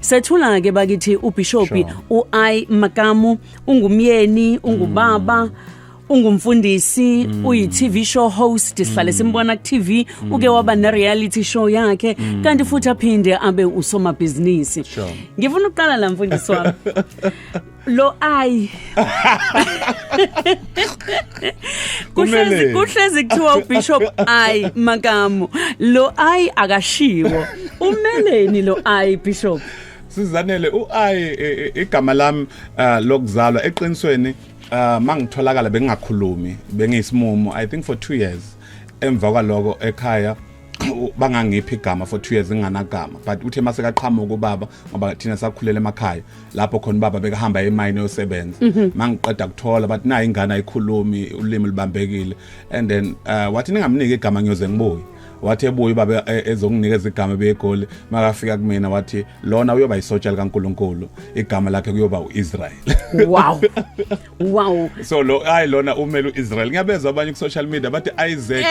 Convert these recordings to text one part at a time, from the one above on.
Sethula ke bakithi uBishop uI Makamu ungumyeni ungubaba ungumfundisi uyi-TV show host sihlale simbona ku-TV uke waba ne-reality show yakhe kanti futhi aphinde abe usomabhizinisi. Ngifuna ukuqala la mfundisi wami lo ai kuhlezi kuthiwa uBishop ai Makamu lo ai akashiwo umeleni lo ai Bishop Sizanele uai igama lami lokuzalwa eqinisweni mangitholakala bengingakhulumi bengiyisimumu I think for 2 years emva kwaloko ekhaya bangangiphi igama for 2 years nginganagama but uthe mase kaqhamuka ubaba ngoba thina sakhulela emakhaya lapho khona baba bekahamba emayini yosebenza mangiqeda kuthola bathi nayi ingane ayikhulumi ulimi libambekile and then wathi ningamnike igama ngiyoze ngibuye wathi ebuye baba ezonginikeza igama begoli makafika kumina wathi lona uyoba isotsha likaNkuluNkulu igama lakhe kuyoba uIsrael. Wow so lo lona umele uIsrael ngiyabezwa abanye ku social media bathi Isaac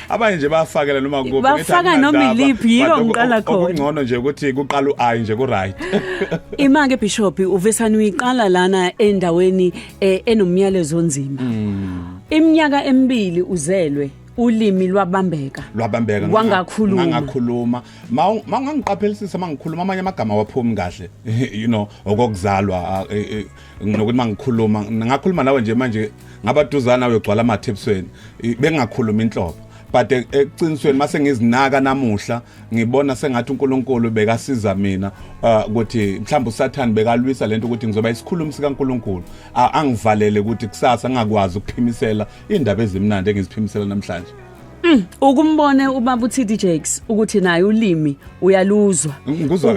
abanye nje bafakela noma kuphi bafaka noma iliphi yiko ngiqala khona okungcono nje ukuthi kuqala uI nje ku right. Imake Bishop uvesani uyiqala lana endaweni enomyalezo onzima iminyaka emibili uzelwe ulimi lwabambeka wangakhuluma mangangiqaphelisisa mangikhuluma amanye amagama waphumi kahle you know okokuzalwa nokuthi mangikhuluma ngakhuluma nawe nje manje ngabaduzana uyogcwala amathepsweni bengakhuluma inhlobo but eqinisweni mase ngizinaka namuhla ngibona sengathi uNkulunkulu bekasiza mina ukuthi mhlawumbe uSathane bekalwisa lento ukuthi ngizoba isikhulumi sikaNkulunkulu angivalele ukuthi kusasa ngakwazi ukuphimisela indaba ezimnandi engiziphimisela namhlanje. Ukumbone ubaba uTD Jakes ukuthi naye ulimi uyaluzwa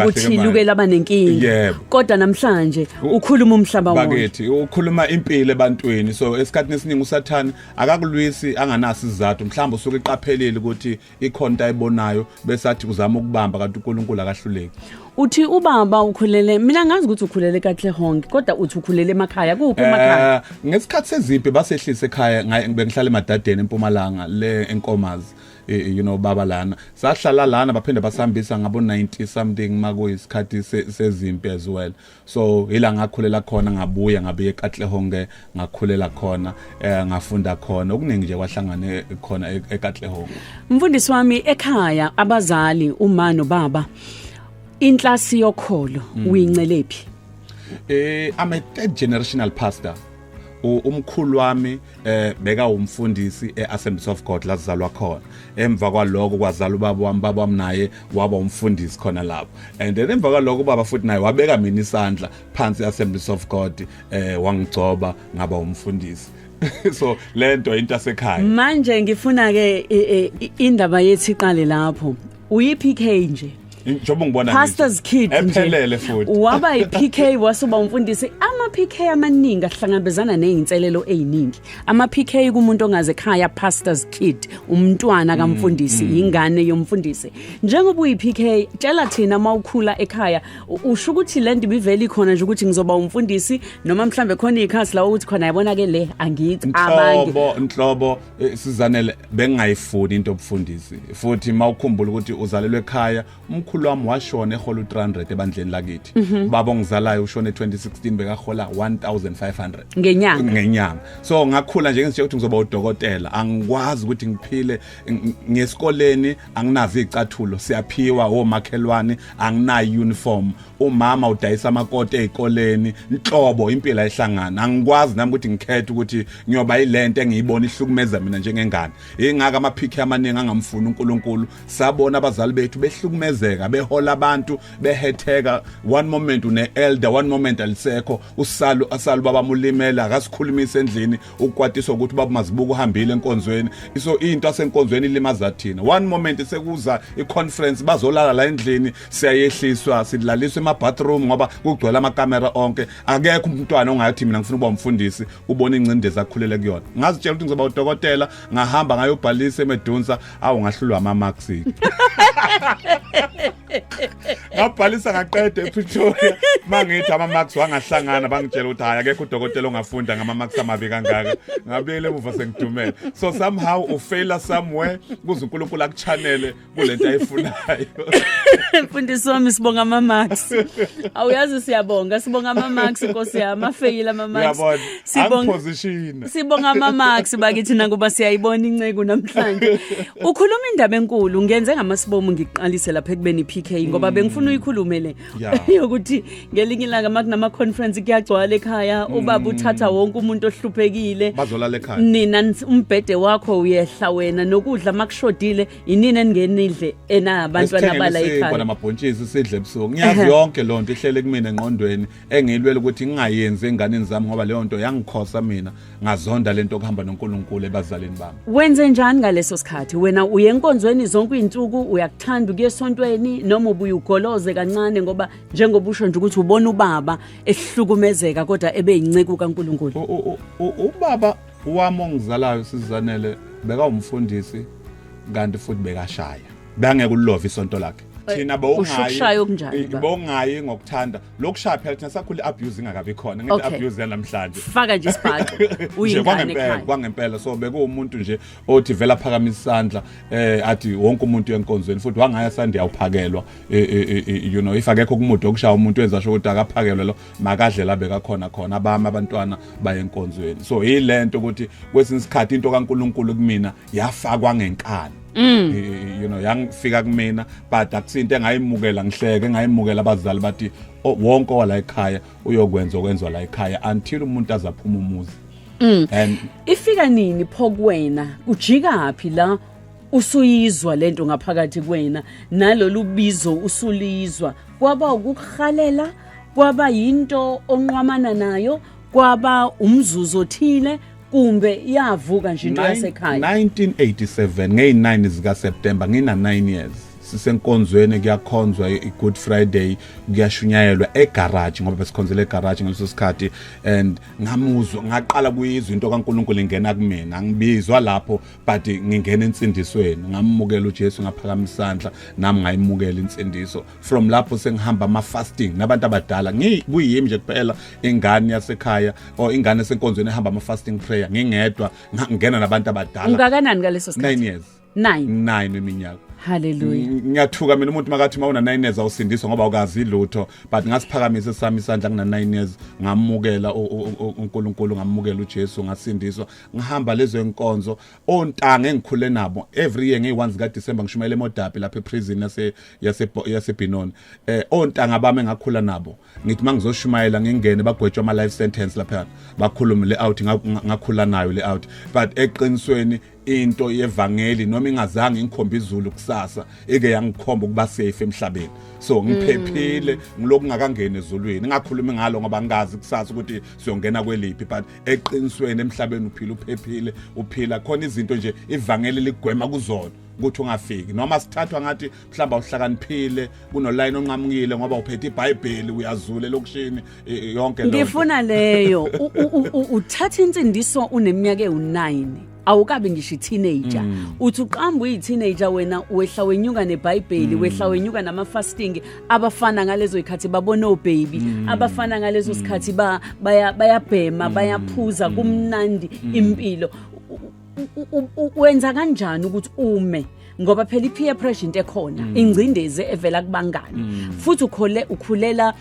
ukuthi luke laba nenkingi kodwa namhlanje ukhuluma umhlaba wonke bakithi ukhuluma impilo ebantwini so esikhathini esiningi uSathane akakulwisi anganasi izathu mhlawumbe usuke iqaphelile ukuthi ikhonta ayibonayo bese athi uzama ukubamba kanti uNkulunkulu akahluleki. Uthi ubaba ukhulele mina ngazi ukuthi ukhulele kaTlehong kodwa uthi ukhulele emakhaya kuphi emakhaya ngesikhathi seziphi basehlise ekhaya bengihlala emadadeni eMpumalanga le enkomazi you know baba lana sahlala lana baphinde basihambisa ngabo 90 something makuyisikhathi sezimpi as well so ila ngakhulela khona ngabuya ngabe eKatlehong ngakhulela khona ngafunda khona okuningi nje kwahlangane khona eKatlehong. Mfundisi wami ekhaya abazali uma nobaba inhlasi yokholo uyincelephi? I'm a third generational pastor. Umkhulu wami beka umfundisi eAssemblies of God lazalwa khona emva kwaloko kwazala baba wami naye waba umfundisi khona lapho and then emva kwaloko baba futhi naye wabeka mina isandla phansi eAssemblies of God wangigcoba ngaba umfundisi so lento into asekhaya manje ngifuna ke indaba yethi iqale lapho uyiPK nje njoba ngibona pastor's kid ephelele futhi waba iPK wasuba umfundisi ama-PK amaningi ahlangabezana nezinselelo eziningi ama-PK kumuntu ongaze ekhaya pastor's kid umntwana kamfundisi ingane yomfundisi njengoba uyiPK tshela thina mawukhula ekhaya usho ukuthi le ndaba iveli khona nje ukuthi ngizoba umfundisi noma mhlambe khona ikhasi la ukuthi khona yabona ke le angithi abantu inhlobo Sizanele bengayifuni into obufundisi futhi mawukhumbula ukuthi uzalelwe ekhaya umkhulu wami washona ehola u300 ebandleni lakithi baba ongizalayo ushone 2016 bekahola 1500 ngenyanga so ngakhula nje ngisho ukuthi ngizoba udokotela angikwazi ukuthi ngiphile ngesikoleni anginazo izicathulo siyaphiwa omakhelwane anginayo uniform umama udayisa amakoti ezikoleni inhlobo impilo ayihlangana angikwazi nami ukuthi ngikhethe ukuthi ngiyoba yilento engiyibona ihlukumeza mina njengengane ingaka amaPK amaningi angamfuni uNkulunkulu sabona abazali bethu behlukumezeka behola abantu behetheka one moment une elder one moment alisekho usalu baba mulimela akasikhulumisa endlini ukukwatiswa ukuthi baba mazibuka uhambile enkonzweni so into asenkonzweni ilimaza thina one moment sekuza iconference bazolala la endlini siyayehliswa sidlaliswa emabathroom ngoba kugcwele amakamera onke akekho umntwana ongathi mina ngifuna ukuba umfundisi ubona incindezi akhulele kuyona ngazitshela ukuthi ngizoba udokotela ngahamba ngayobhalisa eMedunsa awu ngahlulwa ama marks ngabhalisa ngaqeda ePretoria mangithi ama-marks wangahlangana bangitshela ukuthi hayi akekho udokotela ongafunda ngama-marks amabi kangaka ngabuyele emuva sengidumele so somehow ufaila somewhere kuze uNkulunkulu akuchanele kulento ayifunayo. Mfundisi wami sibonga ama-marks. Awuyazi siyabonga sibonga ama-marks Nkosi yami afeyile ama-marks. Sibonga ama-marks bakithi nakuba siyayibona inceke namhlanje. Ukhuluma indaba enkulu ngenze ngamasibomu ngiqalise lapha ekubeni PK ngoba bengifuna uyikhulume le yokuthi ngelinye ilanga makunama conference kuyagcwala ekhaya ubaba uthatha wonke umuntu ohluphekile bazolala ekhaya nina umbhede wakho uyehla wena nokudla makushodile inini engenidle enabantwana bala ekhaya bona amabhontshisi sidle ebusuku ngiyazi yonke lonto ihlele kumina engqondweni engilwele ukuthi ngingayenzi enganeni zami ngoba leyo nto yangikhosa mina ngazonda lento okuhamba noNkulunkulu ebazaleni bami. Wenze njani ngaleso sikhathi wena uye enkonzweni zonke izinsuku uyakuthanda ukuye esontweni noma ubuye ugoloze kancane ngoba njengoba usho nje ukuthi ubona ubaba ehlukumezeka kodwa ebe yinceke kaNkulunkulu? Ubaba wami ongizalayo sizanele beka umfundisi kanti futhi bekashaya bangeke ulove isonto lakhe. Thina bongayi ngokuthanda lokushaya phela thina sakhula abuse ingakabi khona ngithi abuse yanamhlanje faka nje isibhaxo uyingane ekhaya kwangempela so bekuwumuntu nje othi vela phakamisa isandla athi wonke umuntu enkonzweni futhi wangaya sandi yawuphakelwa you know if akekho kumuntu okushaya umuntu wenza sho ukuthi akaphakelwe lo makadle la bekakhona khona abami abantwana baye enkonzweni so yilento ukuthi kwesinye isikhathi into kaNkulunkulu kumina yafakwa ngenkani. You know yangifika kumina but akusinto engayimukela ngihleke engayimukela abazali bathi wonke wala ekhaya uyokwenza okwenzwa la ekhaya until umuntu azaphuma umuzi. And ifika nini phokuwena ujikapi la usuyizwa lento ngaphakathi kwena nalolu bizo usulizwa kwaba ukukhalela kwaba yinto onqwamana nayo kwaba umzuzu othile kumbe yavuka nje into yasekhaya? 1987 nge9 zika September ngina 9 years sisenkonzweni kuyakhonzwa iGood Friday kuyashunyayelwa egarage ngoba besikhonzele egarage ngaleso sikhathi and ngamuzwa ngaqala kuyizwa into kaNkulunkulu ingena kumina ngibizwa lapho but ngingena insindisweni ngamukela uJesu ngaphakamisa isandla nami ngayimukela insindiso from lapho sengihamba ama fasting nabantu abadala kuyimi nje kuphela ingane yasekhaya or ingane esenkonzweni ehamba ama fasting prayer ngingedwa ngingena nabantu abadala. Ungakanani ngaleso sikhathi? 9 years. 9 eminyaka. Hallelujah. Ngiyathuka mina umuntu makathi mawuna 9 years awusindiswa ngoba ukazi lutho but ngasiphakamisa sami isandla kuna 9 years ngamukela uNkulunkulu ngamukela uJesu ngasindiswa ngihamba lezo enkonzo ontanga engikhule nabo every year nge1 zika December ngishumayele eModapi lapha eprison yaseBinoni ontanga bami engakhula nabo ngithi mangizoshumayela ngingene bagwetshwa ama life sentence lapha bakhuluma le out ngakhula nayo le out but eqinisweni into yevangeli noma ingazange ingikhomba izulu kusasa eke yangikhomba ukuba safe emhlabeni so ngiphephile ngiloku ngakangena ezulwini ngakhuluma ngalo ngoba ngazi kusasa ukuthi siyongena kweliphi but eqinisweni emhlabeni uphila uphephile uphila khona izinto nje ivangeli ligwema kuzona ukuthi ungafiki noma sithathwa ngathi mhlamba uhlakaniphile kunoline onqamukile ngoba uphethe iBhayibheli uyazule lokushini yonke lonto. Ngifuna leyo uthatha insindiso uneminyaka e9 awukabi ngisho teenager uthi uqamba uyiteenager wena wehla wenyuka neBhayibheli wehla wenyuka nama fasting abafana ngalezo ikhathi babona obaby abafana ngalezo sikhathi bayabhema bayaphuza kumnandi impilo wenza kanjani ukuthi ume ngoba phela ipeer pressure into ekhona ingcindeze evela kubangani futhi ukhulela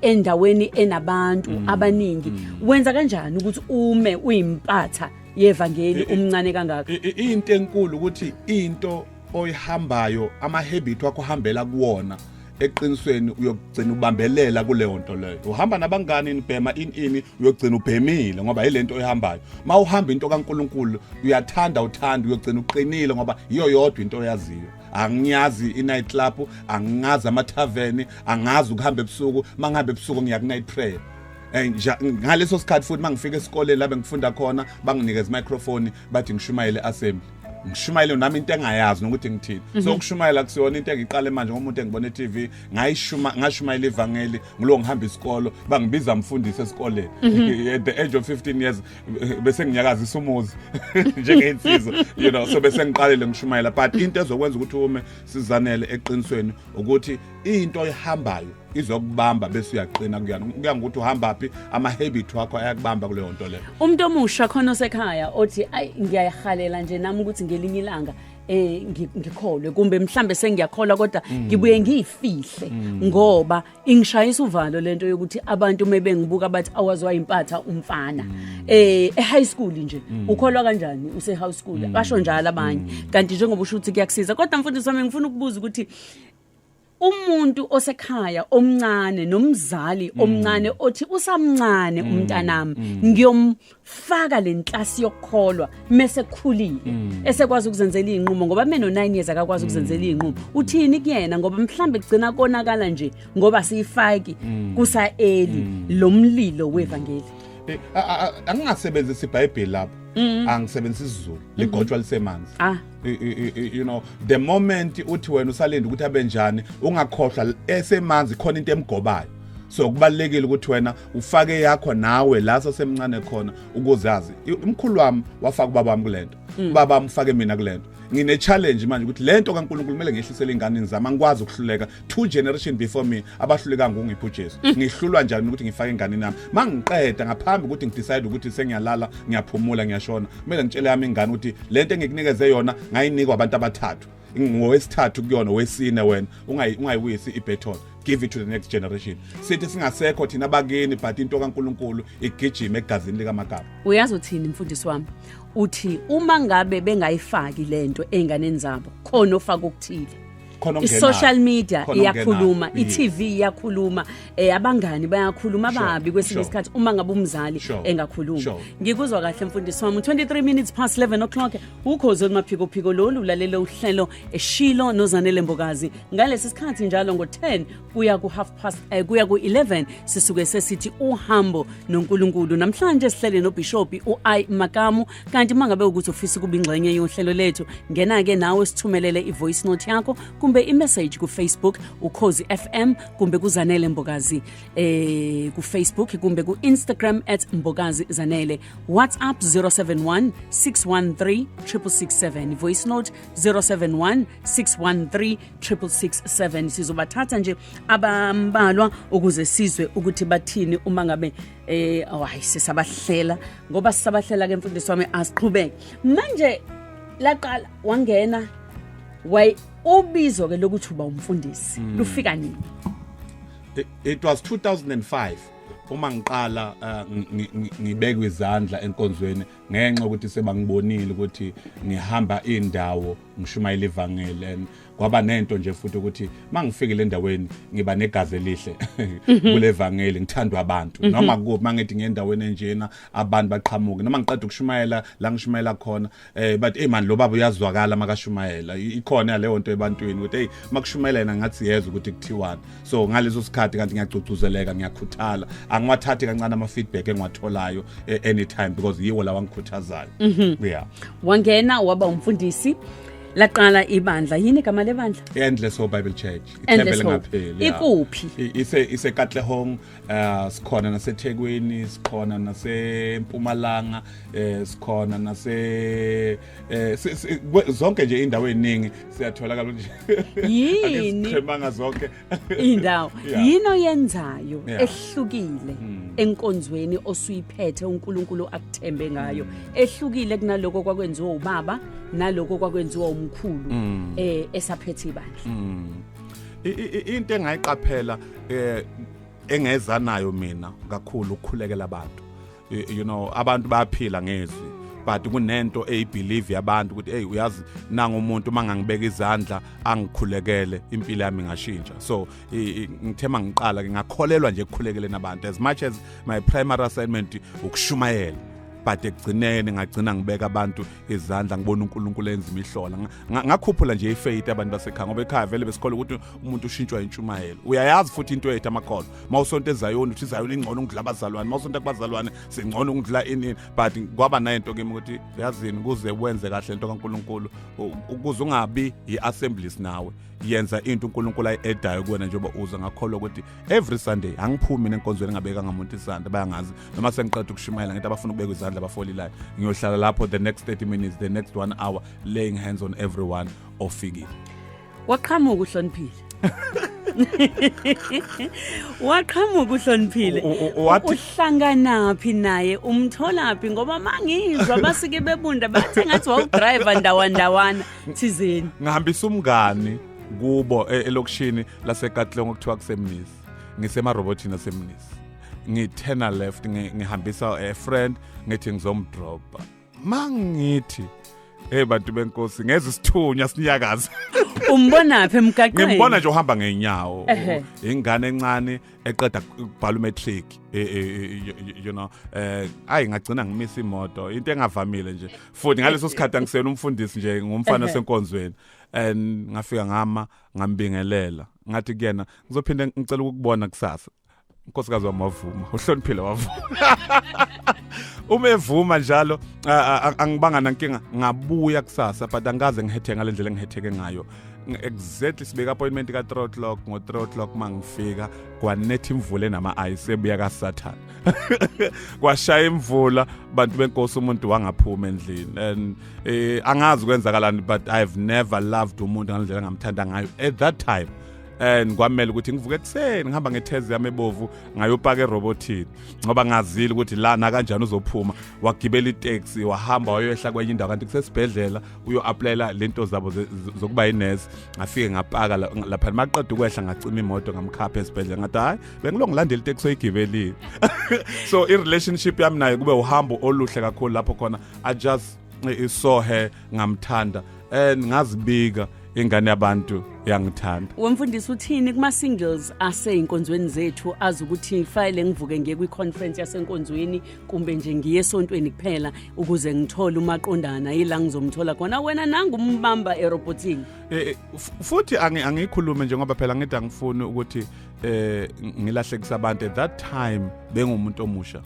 endaweni enabantu abaningi wenza kanjani ukuthi ume uyimpatha yevangeli umncane kangaka? Into enkulu ukuthi into oyihambayo ama habit wakho hambela kuwona eqinisweni uyogcina ubambelela kuleyo nto leyo uhamba nabangani nibhema ini uyogcina ubhemile ngoba yilento oyihambayo mawuhamba into kaNkulunkulu uyathanda uyogcina uqinile ngoba iyo yodwa into oyaziyo angiyazi i-night club angazi ama-tavern angazi ukuhamba ebusuku mangihambe ebusuku ngiya ku-night prayer ngaleso sikhathi futhi mangifika esikoleni la bengifunda khona banginikeza microphone bathi ngishumayele assembly ngishumayele nami into engayazi nokuthi ngithini so ukushumayela kusiyona into engiqale manje ngomuntu engibona eTV ngashumayela ivangeli ngilo ngihamba isikolo bangibiza mfundisi esikoleni at the age of 15 years bese nginyakazisa umuzi njengensizwa so bese ngiqalile ngishumayela but into ezokwenza ukuthi ume sizanele eqinisweni ukuthi into ehambayo izokubamba bese uyaqina kuya ngokuthi uhamba phi ama-habit wakho ayakubamba kuleyo nto leyo. Umuntu omusha khona osekhaya othi ayi ngiyayihalela nje nami ukuthi ngelinye ilanga ngikholwe kumbe mhlambe sengiyakholwa kodwa ngibuye ngiyifihle ngoba ingishayisa uvalo lento yokuthi abantu mebengibuka bathi awazwa impatha umfana high school nje ukholwa kanjani use high school basho njalo abanye kanti njengoba usho ukuthi kuyakusiza kodwa mfundisi wami ngifuna ukubuza ukuthi umuntu osekhaya omncane nomzali omncane othi usamncane umntanami ngiyomfaka lenhlasi yokukholwa mase khulile esekwazi ukuzenzela inqumo ngoba mina no9 years akakwazi ukuzenzela inqumo uthini kuyena ngoba mhlambe kugcina konakala nje ngoba siyifaki kusa eli lomlilo wevangeli. Angingasebenzisa iBhayibheli lapho angisebenzisa isiZulu ligotshwa lisemanzi the moment uthi wena usalinda ukuthi abenjani ungakhohlwa esemanzi khona into emgobayo so kubalekile ukuthi wena ufake yakho nawe la sasemncane khona ukuzazi umkhulu wami wafaka ubaba wami kulento ubaba wami ufake mina kulento ngine challenge manje ukuthi lento kaNkulunkulu kumele ngehlisele ingane zami angikwazi ukuhluleka 2 generation before me abahluleka ngongiphu Jesu ngihlulwa njani ukuthi ngifake ingane nami mangiqeda ngaphambi ukuthi ngidecide ukuthi sengiyalala ngiyaphumula ngiyashona kumele ngitshele yami ingane ukuthi lento engikunikeze yona ngayinikwa abantu abathathu ngowesithathu kuyona wesine wena ungayibuyisi ibaton give it to the next generation sithi singasekho thina bakini but into kaNkulunkulu igijima egazini lika Makamu. Uyazi uthini mfundisi wami uthi uma ngabe bengayifaki lento enganeni zabo khona ofaka ukuthile i-social media iyakhuluma i-TV iyakhuluma abangani bayakhuluma ababi kwesinye isikhathi uma ngabe umzali engakhuluma ngikuzwa kahle mfundisi wami 23 minutes past 11 o'clock ukhozi olumaphiko lolu ulalela uhlelo eshilo nozanele Mbokazi ngalesi sikhathi njalo ngo10 kuya kuya ku11 sisuke sesithi uhambo noNkulunkulu namhlanje sihlele noBishop Makamu kanti mangabe ukuthi ufisa kuba ingxenye yohlelo lethu ngena ke nawe sithumelele ivoice note yakho kumbe i-message ku Facebook ukhozi FM kumbe kuzanele Mbokazi ku Facebook kumbe ku Instagram @Mbokazi Zanele WhatsApp 071 613 667 voice note 071 613 667 sizobathatha nje abambalwa ukuze sizwe ukuthi bathini uma ngabe hayi sisabahlela ngoba sisabahlela ke mfundisi wami asiqhubeke manje laqala wangena ubizo ke lokuthi uba umfundisi lufika nini? It was 2005 uma ngiqala ngibeka izandla enkonzweni ngenxa ukuthi sebangibonile ukuthi ngihamba indawo ngishumayela ivangeli kwaba nento nje futhi ukuthi mangifikile endaweni ngiba negazi elihle kule vangeli ngithandwa abantu noma kuphi mangithi ngendaweni enjena abantu baqhamuke noma ngiqeda ukushumayela la ngishumayela khona but man lo baba uyazwakala makashumayela ikhona leyo nto ebantwini ukuthi makushumayela yena ngathi yezwe ukuthi kuthiwani so ngalezo sikhathi kanti ngiyagcugcuzeleka ngiyakhuthala angiwathathi kancane ama feedback engiwatholayo anytime because yiwo la wangikhuthazayo yeah wangena waba umfundisi laqala ibandla yini igama lebandla Endless Hope Bible Church ithembele ngapheli ikuphi ise Katlehong sikhona naseThekwini sikhona naseMpumalanga sikhona zonke nje indawo eziningi siyathola kalonje yini sikhemanga zonke indawo yino yenzayo ehlukile enkonzweni osuyiphethe uNkulunkulu akuthembe ngayo ehlukile kunaloko kwakwenziwa ubaba naloko kwakwenziwa umkhulu esaphethe ibandla into engayiqaphela engeza nayo mina kakhulu ukukhulekela abantu abantu bayaphila ngezwi but kunento eyibelieve yabantu ukuthi hey uyazi nanga umuntu mangangibeka izandla angikhulekele impilo yami ngashintsha so ngithema ngiqala ngakholelwa nje ukukhulekele nabantu as much as my primary assignment ukushumayela but ekugcineni ngagcina ngibeka abantu izandla ngibona uNkulunkulu enza imihlola ngakhuphula nje ifaith abantu basekhaya ngoba ekhaya vele besikole ukuthi umuntu ushintshwa intshumayelo uyayazi futhi into ethu amakhono mawusonto ezayoni uthi izayoni ingcono ukudla abazalwane mawusonto kubazalwane singcono ukudla ini but kwaba nayo kimi ukuthi yazini kuze wenze kahle into kaNkulunkulu ukuze ungabi iassemblies nawe yenza into uNkulunkulu ayedayo kuwena njengoba uza ngakholwa ukuthi every Sunday angiphumi mina enkonzweni ngabeka ngamuntu isandla bayangazi noma sengiqeda ukushumayela ngithi abafuna ukubeka izandla abafolilayo ngiyohlala lapho the next 30 minutes the next 1 hour laying hands on everyone ofikile waqhamuka uhloniphile waqhamuka uhloniphile uhlanganaphi naye umtholaphi ngoba mangizwa basike bebunda bathi ngathi wawudriver ndawandawana thizeni ngihambisa umngani kubo elokishini laseKatlong okuthiwa kusemnisi ngisemarobotini asemnisi ngithena left ngihambisa a friend ngithi ngizomdropa mangithi bantu benkosi ngeze isithunya sinyakaza umbonaphi emgaqweni ngimbona nje uhamba ngenyawo ingane encane eqeda ukubhala matric you know ngagcina ngimisa imoto into engavamile nje futhi ngaleso sikhathi angisena umfundisi nje ngumfana senkonzweni and ngafika ngambingelela ngathi kuyena ngizophinda ngicela ukubona kusasa unkosikazi wamavuma uhloniphile wavuma uma evuma njalo angibanga nankinga ngabuya kusasa but angaze ngihethe ngalendlela engihetheke ngayo exactly sibeka appointment ka 3 o'clock ngo 3 o'clock mangifika kwanethi imvula nama ice ebuya kaSathane kwashaya imvula bantu benkosi umuntu wangaphuma endlini and angazi kwenzakalani but I've never loved umuntu ngalendlela ngamthanda ngayo at that time and kwamela ukuthi ngivuke ekseni ngihamba ngethezi yami ebovu ngayopaka erobotini ngoba ngazile ukuthi lana kanjani uzophuma wagibela itaxi wahamba wayoyehla kwenye indawo kanti kusesibhedlela uyo-applyela lento zabo zokuba yinurse ngafike ngapaka lapha maqeda ukwehla ngacima imoto ngamkhapha esibhedlela ngathi hayi bengilongilandela itaxi oyigibelile so i-relationship yami naye kube uhambo oluhle kakhulu lapho khona I just saw her ngamthanda and ngazibika ingane yabantu yangithanda wemfundisi uthini kuma singles aseyinkonzweni zethu azi ukuthi file ngivuke ngiye kwi-conference yasenkonzweni kumbe nje ngiye esontweni kuphela ukuze ngithole umaqondana yila ngizomthola khona wena nangumbamba erobotini futhi angikhulume njengoba phela ngithi angifuni ukuthi ngilahlekisa abantu at that time bengumuntu omusha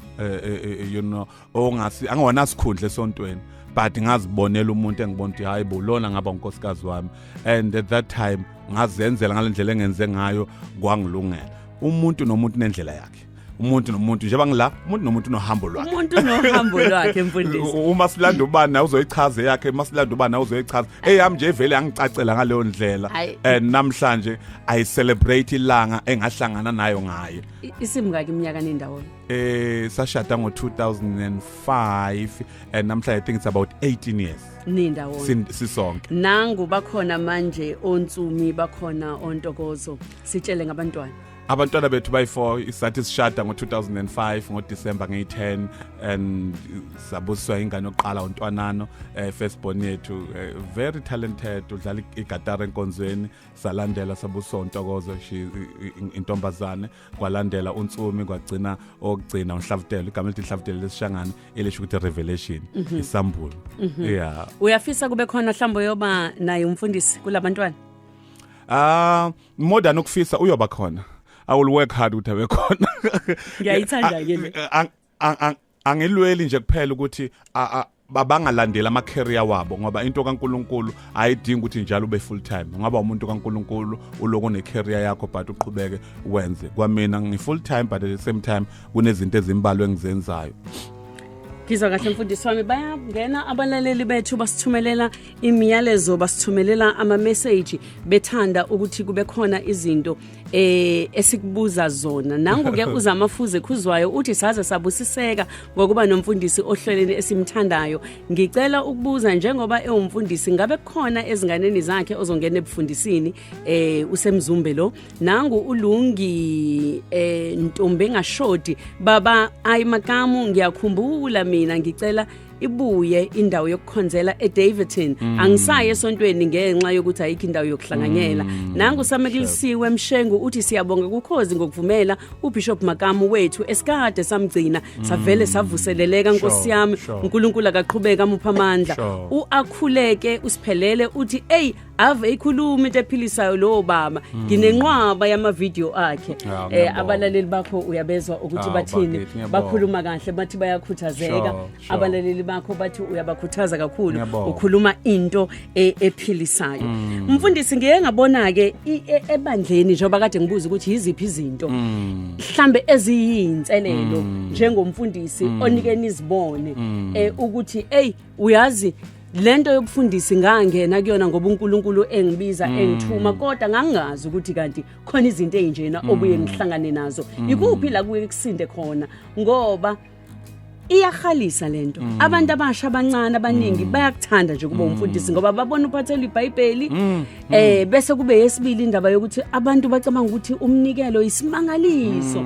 you know angona sikhundle esontweni but ngazibonela umuntu engibona ukuthi hayi bo lona ngaba unkosikazi wami and at that time ngazenzela ngalendlela engenze ngayo kwangilungela umuntu nomuntu nendlela yakhe umuntu nomuntu njengoba ngila umuntu nomuntu nohambo lwakhe umuntu nohambo lwakhe mfundisi uma silanda ubani nawe uzoyichaza yakhe uma silanda ubani nawe uzoyichaza eyami nje vele angicacela ngaleyo ndlela and namhlanje I celebrate ilanga engahlangana nayo ngayo isimngaki iminyaka nendawo sashada ngo-2005 and namhlanje I think it's about 18 years nindawo sisonke nangu bakhona manje ontsumi bakhona ontokozo sitshele ngabantwana abantwana bethu bayi4 isathi sishada ngo2005 ngoDisemba ngeyi10 and sabuswa ingane oqala uNtwanano first born yethu very talented udlala igatara enkonzweni salandela sabuswa uNtokozo intombazane kwalandela uNtsumi kwagcina okugcina uNhlavutelo igama elithi Nhlavutelo lesishangane elisho ukuthi revelation isambulo yeah uyafisa kube khona mhlawumbe yoba naye umfundisi kulabantwana more than ukufisa uyoba khona I will work hard ukuthi abe khona ngiyayithanda ke le angilweli nje kuphela ukuthi babangalandela ama career wabo ngoba into kaNkuluNkulu ayidingi ukuthi njalo ube full time ngoba umuntu kaNkuluNkulu uloko ne career yakho but uqhubeke wenze kwamina ngi full time but at the same time kunezinto ezimbalwa engizenzayo Ngizwa kahle mfundisi wami bayangena abalaleli bethu basithumelela imiyalezo basithumelela ama message bethanda ukuthi kube khona izinto esikubuza zona nangu ke uzamafuze khuzwayo uthi saze sabusiseka ngokuba nomfundisi ohleleni esimthandayo ngicela ukubuza njengoba ewumfundisi ngabe khona ezinganeni zakhe ozongena ebufundisini usemzumbe lo nangu ulungi Ntombe ngashodi baba ayi Makamu ngiyakhumbula mina ngicela ibuye indawo yokukhonzela eDavidton angisaye esontweni ngenxa yokuthi ayikho indawo yokuhlanganyela nangu samekulisiwe emshengu uthi siyabonga kukhozi ngokuvumela uBishop Makamu wethu esikade samgcina savele savuseleleka Nkosi yami uNkulunkulu akaqhubeka amupha amandla uakhuleke usiphelele uthi ave ikhuluma into ephilisayo lo baba nginenqwaba yama video akhe abalaleli bakho uyabezwa ukuthi bathini bakhuluma kahle bathi bayakhuthazeka abalaleli bakho bathi uyabakhuthaza kakhulu ukhuluma into ephilisayo mfundisi ngiye ngabona ke ebandleni njengoba kade ngibuza ukuthi yiziphi izinto mhlambe eziyinselelo njengomfundisi onikeni izibone ukuthi uyazi lento yobufundisi ngangena kuyona ngoba uNkulunkulu engibiza engithuma kodwa ngangazi ukuthi kanti khona izinto ezinjena obuye ngihlangane nazo ikuphi la kuye kusinde khona ngoba iyahalisa lento abantu abasha abancane abaningi bayakuthanda nje kuba umfundisi ngoba babona uphathela iBhayibheli bese kube yesibili indaba yokuthi abantu bacabanga ukuthi umnikelo isimangaliso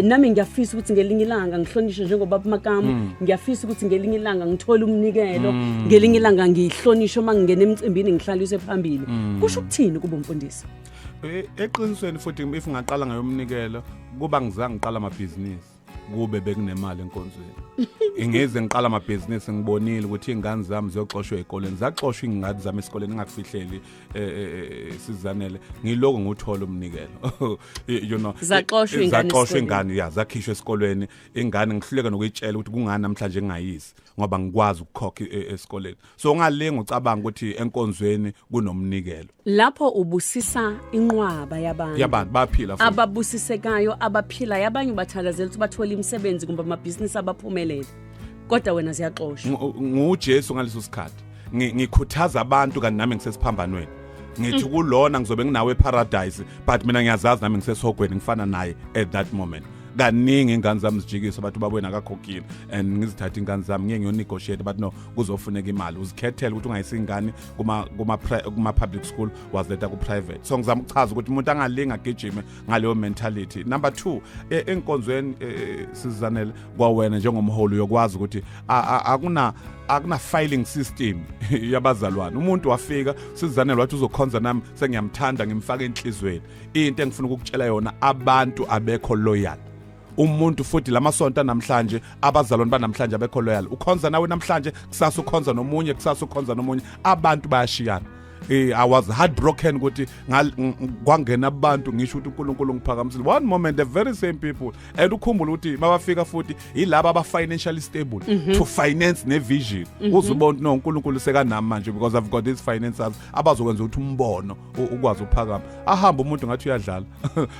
nami ngiyafisa ukuthi ngelinye ilanga ngihlonishe njengoba Makamu ngiyafisa ukuthi ngelinye ilanga ngithola umnikelo ngelinye ilanga ngihlonishe mangingena emcimbini ngihlaliswe phambili kusho ukuthini kuba umfundisi eqinisweni futhi if ngaqala ngayomnikelo kuba ngizange ngiqala amabhizinisi kube bekunemali enkonzweni ingeze ngiqala amabhizinisi ngibonile ukuthi ingane zami ziyoxoshwa ezikoleni zaxoshwa ingane zami esikoleni ngakufihleli sizanele ngiloko nguthola umnikelo you know zaxoshwa ingane zakhishwa esikoleni ingane ngihluleka nokuyitshela ukuthi kungani namhlanje ngingayisi ngoba ngikwazi ukukhokha esikoleni so ngalenga ucabanga ukuthi enkonzweni kunomnikelo lapho ubusisa inqwaba yabantu baphila futhi ababusisekayo abaphila yabanye bathakazela ukuthi bathola imisebenzi kumbe amabhizinisi abaphumelele kodwa wena ziyaxoshwa nguJesu ngaleso sikhathi ngikhuthaza abantu kanti nami ngisesiphambanweni ngithi kulona ngizobe nginawe eparadise but mina ngiyazazi nami ngisesihogweni ngifana naye at that moment kaningi ingane zami zijikisa abantu babona akakhokhile and ngizithatha ingane zami ngiye ngiyonegotiate but no kuzofuneka imali uzikhethela ukuthi ungayisingane kuma public school wazetha ku private so ngizama ukuchaza ukuthi umuntu angalinga gijime ngaleyo mentality number 2 enkonzweni sizanele kwawena njengomholi yokwazi ukuthi akuna filing system yabazalwane umuntu wafika sizanele wathi uzokhonza nami sengiyamthanda ngimfaka enhlizweni into engifuna ukukutshela yona abantu abekho loyal umuntu futhi lamasonto namhlanje abazalwane banamhlanje abekho loyal ukhonza nawe namhlanje kusasa ukhonza nomunye kusasa ukhonza nomunye abantu bayashiyana I was heartbroken ukuthi kwangena abantu ngisho ukuthi uNkulunkulu ngiphakamisile one moment the very same people and ukhumbula ukuthi mabafika futhi yilabo aba financially stable to finance ne vision uzubona no uNkulunkulu sekanami manje because I've got these financiers abazokwenza ukuthi umbono ukwazi ukuphakama ahamba umuntu ngathi uyadlala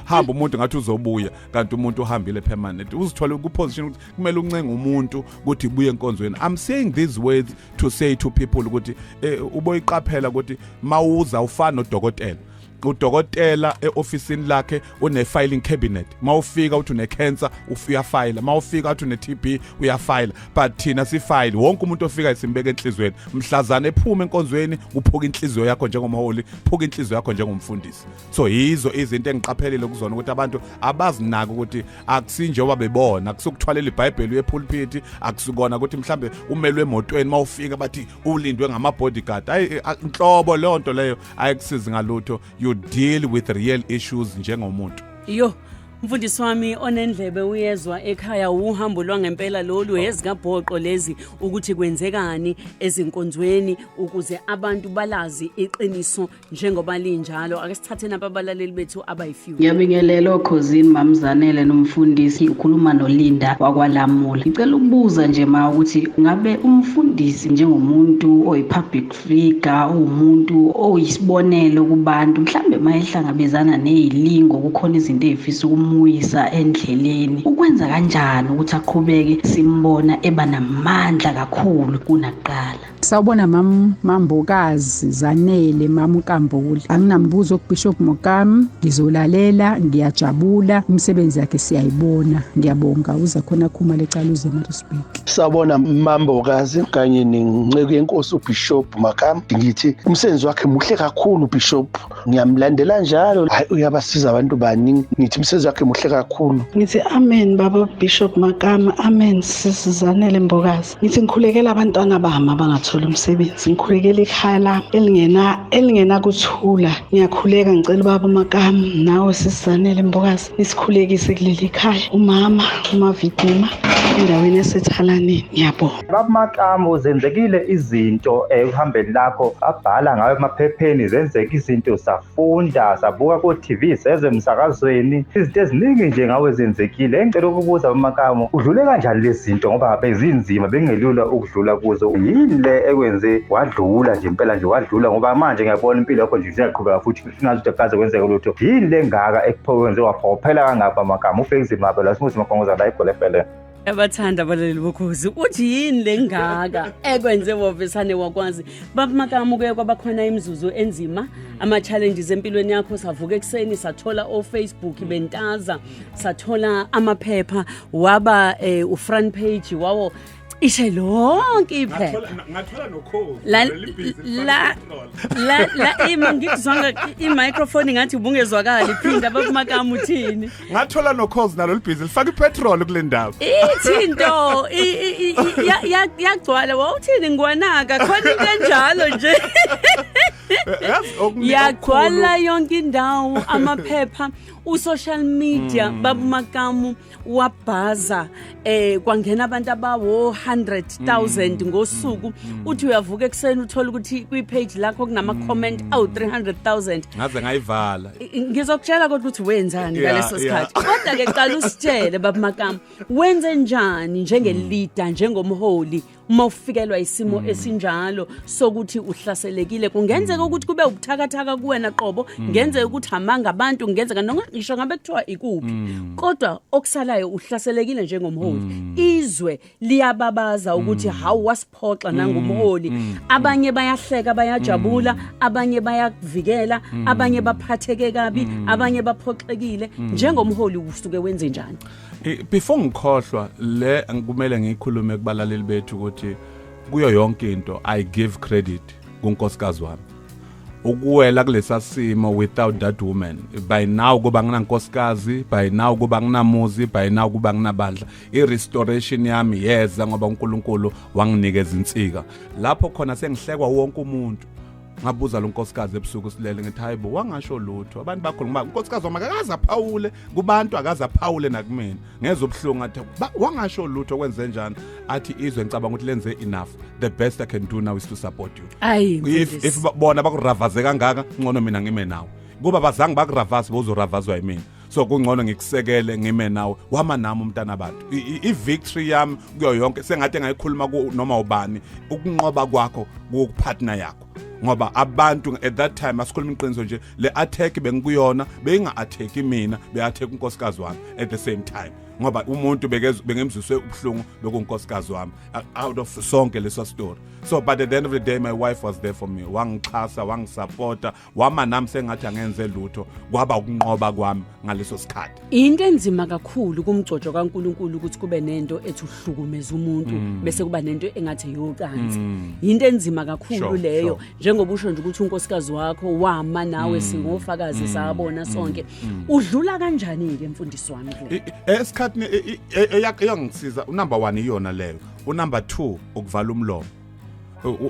hamba umuntu ngathi uzobuya kanti umuntu uhambile permanent uzithola ku position ukuthi kumele uncenga umuntu ukuthi ubuye enkonzweni I'm saying these words to say to people ukuthi uboyiqaphela ukuthi mawuza ufana nodokotela udokotela eofisini lakhe une filing cabinet mawufika uthi une cancer uyafile mawufika uthi une TB uyafile but thina sifile wonke umuntu ofika isimbeka enhlizweni mhlazana ephuma enkonzweni kuphuka inhliziyo yakho njengomholi phuka inhliziyo yakho njengomfundisi so yizo izinto engiqaphelile ukuzona ukuthi abantu abazinaka ukuthi akusinjengoba bebona akusukuthwalela iBhayibheli yepulpit akusukona ukuthi mhlambe umelwe emotweni mawufika bathi ulindwe ngama bodyguard inhlobo leyo nto leyo ayikusizi ngalutho deal with real issues njengomuntu mfundisi wami onendlebe uyezwa ekhaya uhambo lwangempela lolu ezikabhoqo lezi ukuthi kwenzekani ezinkonzweni ukuze abantu balazi iqiniso njengoba linjalo ake sithatheni ababalaleli bethu abayifew ngiyabingelela okhosini mamzanele nomfundisi ukhuluma noLinda wakwaLamula ngicela ukubuza nje ma ukuthi ngabe umfundisi njengomuntu oyipublic figure umuntu oyisibonelo kubantu mhlambe mayehlangabezana nezilingo kukhona izinto ezifisa umuyisa endleleni ukwenza kanjani ukuthi aqhubeke simbona eba namandla kakhulu kunaqala sawubona mambokazi Zanele mamkambuli anginambuzo kuBishop Makamu ngizolalela ngiyajabula umsebenzi yakhe siyayibona ngiyabonga uza khona khuma lecala uze mari speak sawubona mambokazi kanye nenceku yenkosi uBishop Makamu ngithi umsebenzi wakhe muhle kakhulu uBishop ngiyamlandela njalo uyabasiza abantu baningi ngithi umsebenzi wakhe muhle kakhulu. Ngithi amen baba Bishop Makamu, amen sisi Zanele Mbokazi. Ngithi ngikhulekela abantwana bami abangathola umsebenzi, ngikhulekela ikhaya lami elingena kuthula. Ngiyakhuleka ngicela baba Makamu nawe sisi Zanele Mbokazi isikhulekise kuleli khaya, umama umavidima endaweni esethalaneni. Ngiyabonga baba Makamu, zenzekile izinto uhambeni lakho, abhala ngawe emaphepheni, zenzeka izinto, safunda, sabuka ku TV, seze emsakazweni, izinto eziningi nje ngawe zenzekile. Ngicela ukubuza baba Makamu, udlule kanjani lezi zinto ngoba bezinzima bengelula ukudlula kuzo? Yini le ekwenze wadlula nje impela nje wadlula? Ngoba manje ngiyabona impilo yakho nje isiyaqhubeka futhi singazi ukuthi kaze kwenzeka lutho. Yini le ngaka ekuphowenze waphophela kangaka baba Makamu? Ufekizima phela simuthi makhongoza la igole phela. Abathanda abaleli bokhozi uthi yini lengaka ekwenze wovesane wakwazi baba Makamu kuye kwabakhona imizuzu enzima ama challenges empilweni yakho. Savuka ekseni sathola o Facebook bentaza, sathola amaphepha, waba front page wawo ishe lonke iphe ngathola nokhozi la ngikuzwanga i-microphone ngathi ubungezwakala iphinda baba Makamu uthini. ngathola nokhozi nalo libhizi lifaka ipetrol kule ndawo Ithinto yagcwala wawuthini ngwanaka khona into enjalo nje yagcwala yonke indawo amaphepha u-social media baba Makamu wabhaza kwangena abantu abawo 100,000 ngosuku. Uthi uyavuka ekseni uthola ukuthi kwi-page lakho kunama comment awu 300,000. ngaze ngayivala. Ngizokutshela kodwa ukuthi wenzani ngaleso sikhathi. Kodwa ke qala usitshele baba Makamu wenze njani njengeleader njengomholi uma ufikelwa isimo esinjalo sokuthi uhlaselekile. Kungenzeka ukuthi kube ubuthakathaka kuwena qobo, ngenzeka ukuthi amanga abantu, ngenzeka ngisho ngabe kuthiwa ikuphi, kodwa okusalayo uhlaselekile njengomholi. Izwe liyababaza ukuthi hawu wasiphoxa nangumholi. Abanye bayahleka bayajabula, abanye bayakuvikela, abanye baphatheke kabi, abanye baphoxekile. Njengomholi usuke wenze njani? Before ngikhohlwa le kumele ngikhulume kubalaleli bethu ukuthi kuyo yonke into I give credit kunkosikazi wami. Ukuwela kulesa simo without that woman, by now kuba nginankosikazi, by now kuba nginamuzi, by now kuba nginabandla. I-restoration yami yeza ngoba uNkulunkulu wanginikeza insika. Lapho khona sengihlekwa wonke umuntu. Ngabuza lo nkosikazi ebusuku silele ngithi hayibo wangasho lutho. Abantu bakhuluma unkosikazi wami akaza phawule kubantu, akaza phawule nakumina. Ngeza ubhlungu athi wangasho lutho kwenze njani? Athi izwe ngicabanga ukuthi lenze enough. The best I can do now is to support you. If bona bakuravazeka kangaka ngcono mina ngime nawe. Kuba bazange bakuravase bozoravazwa yimina. So kungcono ngikusekele ngime nawe wama nami umntana abantu. I-victory yami kuyo yonke sengathi ngayikhuluma noma ubani ukunqoba kwakho kupartner yakho. Ngoba abantu at that time asikhuluma iqiniso nje le attack bengikuyona benga-attack mina be-attack unkosikazi wami at the same time. Ngoba umuntu bengemzuswe ubuhlungu bekunkosikazi wami out of sonke leso story. So but at the end of the day my wife was there for me. Wangixhasa, wangisupporta, wama nami sengathi angenze lutho kwaba ukunqoba kwami ngaleso sikhathi. Into enzima kakhulu kumgcojo kaNkulunkulu ukuthi kube nento ethi uhlukumeza umuntu bese kuba nento engathi yocansi. Into enzima kakhulu leyo njengoba usho nje ukuthi unkosikazi wakho wama nawe singofakazi sabona sonke. Udlula kanjani ke mfundisi wami le? Esikhathini eyangisiza unumber 1 iyona leyo. Unumber 2 ukuvala umlomo.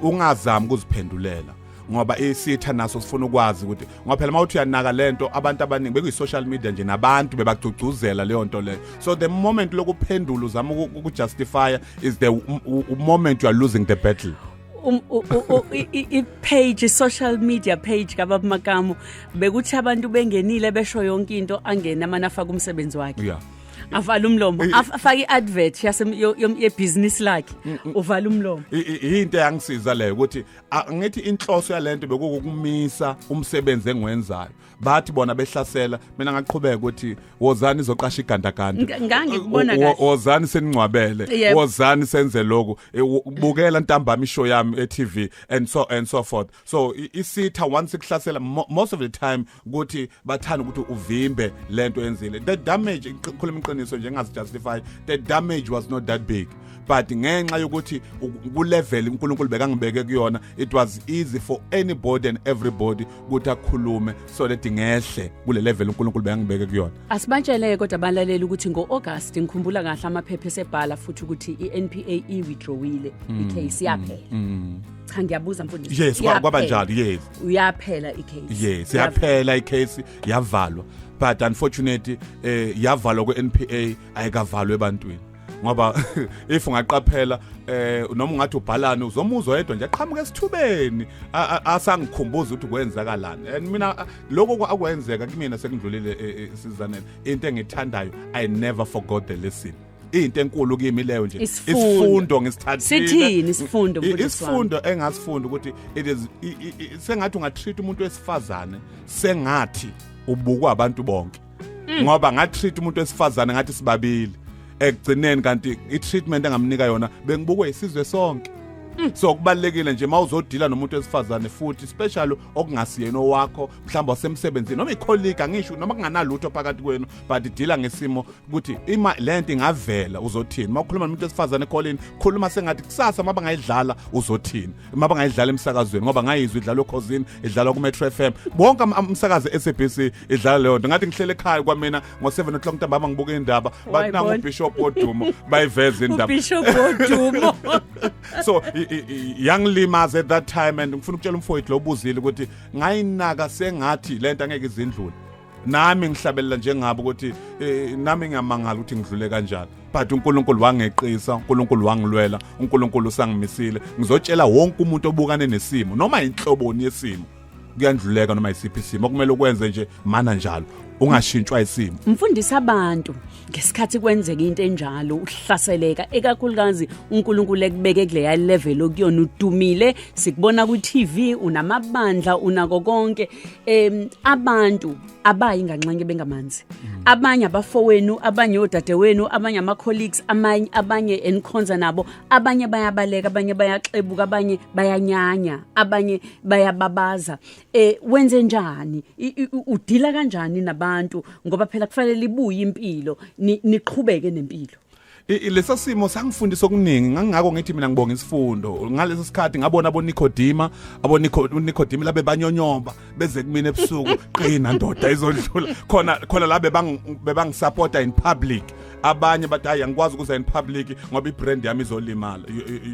Ungazami ukuziphendulela ngoba isitha naso sifuna ukwazi ukuthi ngoba phela mawuthi uyanaka lento abantu abaningi bekuyi-social media nje nabantu bebagcugcuzela leyo nto leyo. So the moment lokuphendula uzama ukujustify is the moment you are losing the battle. I-page, social media page kababa Makamu bekuthi abantu bengenile besho yonke into angena manafaka umsebenzi wakhe. Yeah. Avala umlomo, afaka i-advert ye-business lakhe, uvala umlomo. Into yangisiza leyo ukuthi ngithi inhloso yalento bekukumisa umsebenzi engiwenzayo. Bathi bona behlasela mina ngaqhubeka ukuthi wozani izoqasha igandaganda. Ngangikubona kahle. Wozani seningcwabele, wozani senze lokho. Bukela ntambama ishow yami e-TV and so forth. So isitha once ikuhlasela most of the time ukuthi bathanda ukuthi uvimbe lento enzile. The damage khuluma iqiniso nje ngazijustify the damage was not that big but ngenxa yokuthi ku level uNkulunkulu bekangibeke kuyona it was easy for anybody and everybody ukuthi akhulume so that ngehle kule level uNkulunkulu bekangibeke kuyona. Asibatshele kodwa abalaleli ukuthi ngo-August ngikhumbula kahle amaphepha esebhala futhi ukuthi iNPA iwithdrawile icase yaphela. Cha ngiyabuza mfundisi. Yes kwaba njalo yes. Uyaphela icase. Yes yaphela icase yavalwa but unfortunately yavalwa kweNPA ayikavalwe ebantwini. Ngoba if ungaqaphela noma ungathi ubhalana uzomuzwa yedwa nje aqhamuka esithubeni asangikhumbuza ukuthi kwenzakalani and mina lokho akwenzeka kimi sekudlulile isizanele into engithandayo I never forgot the lesson. Into enkulu kimi leyo nje isifundo ngisithathile sithini isifundo mfundisi isifundo engasifunda ukuthi it is sengathi ungatreat umuntu wesifazane sengathi ubukwa abantu bonke ngoba ngatreat umuntu wesifazane ngathi sibabili ekugcineni kanti i-treatment engamnika yona bengibukwe isizwe sonke. So kubalekile nje mawuzodila nomuntu wesifazane futhi especially okungasiyena owakho mhlawumbe wasemsebenzini noma icolleague angisho noma kunganalutho phakathi kwenu but idila ngesimo ukuthi ima lento ingavela uzothini mawukhuluma nomuntu wesifazane ekoleni khuluma sengathi kusasa maba ngayidlala uzothini maba ngayidlala emsakazweni ngoba ngayizwe idlala ekhosini idlala ku Metro FM bonke umsakazi SABC idlala leyo nto ngathi ngihlele ekhaya kwamina ngo7 o'clock ntambama ngibuka indaba bathi nangu Bishop Odumo bayiveza indaba Bishop Odumo. So young limas at that time and ngifuna ukutshela umfowethu lo ubuzile ukuthi ngayinaka sengathi lento angeke izindlule nami ngihlabelela njengabo ukuthi nami ngiyamangala ukuthi ngidlule kanjani but uNkulunkulu wangeqisa uNkulunkulu wangilwela uNkulunkulu usangimisile ngizotshela wonke umuntu obukane nesimo noma inhloboni yesimo kuyandluleka noma isiphi isimo okumele ukwenze nje mana njalo ungashintshwa isimo. Mfundisa abantu ngesikhathi kwenzeka into enjalo uhlaseleka ekakhulukazi uNkulunkulu ekubeke kule level okuyona udumile sikubona ku TV unamabandla unako konke abantu abayi nganxanye bengamanzi abanye abafowenu abanye odadewenu abanye ama colleagues abanye enkhonza nabo abanye bayabaleka abanye bayaxebuka abanye bayanyanya abanye bayababaza wenze njani udila kanjani nabantu ngoba phela kufanele ibuye impilo niqhubeke nempilo. Lesa simo sangifundisa okuningi ngangako ngithi mina ngibonga isifundo ngalesi sikhathi ngabona abonikodima abonikodima labe banyonyomba beze kumina ebusuku qina ndoda izodlula khona la bebangisupporta in public abanye bathi hayi angikwazi ukuza in public ngoba ibrand yami izolimala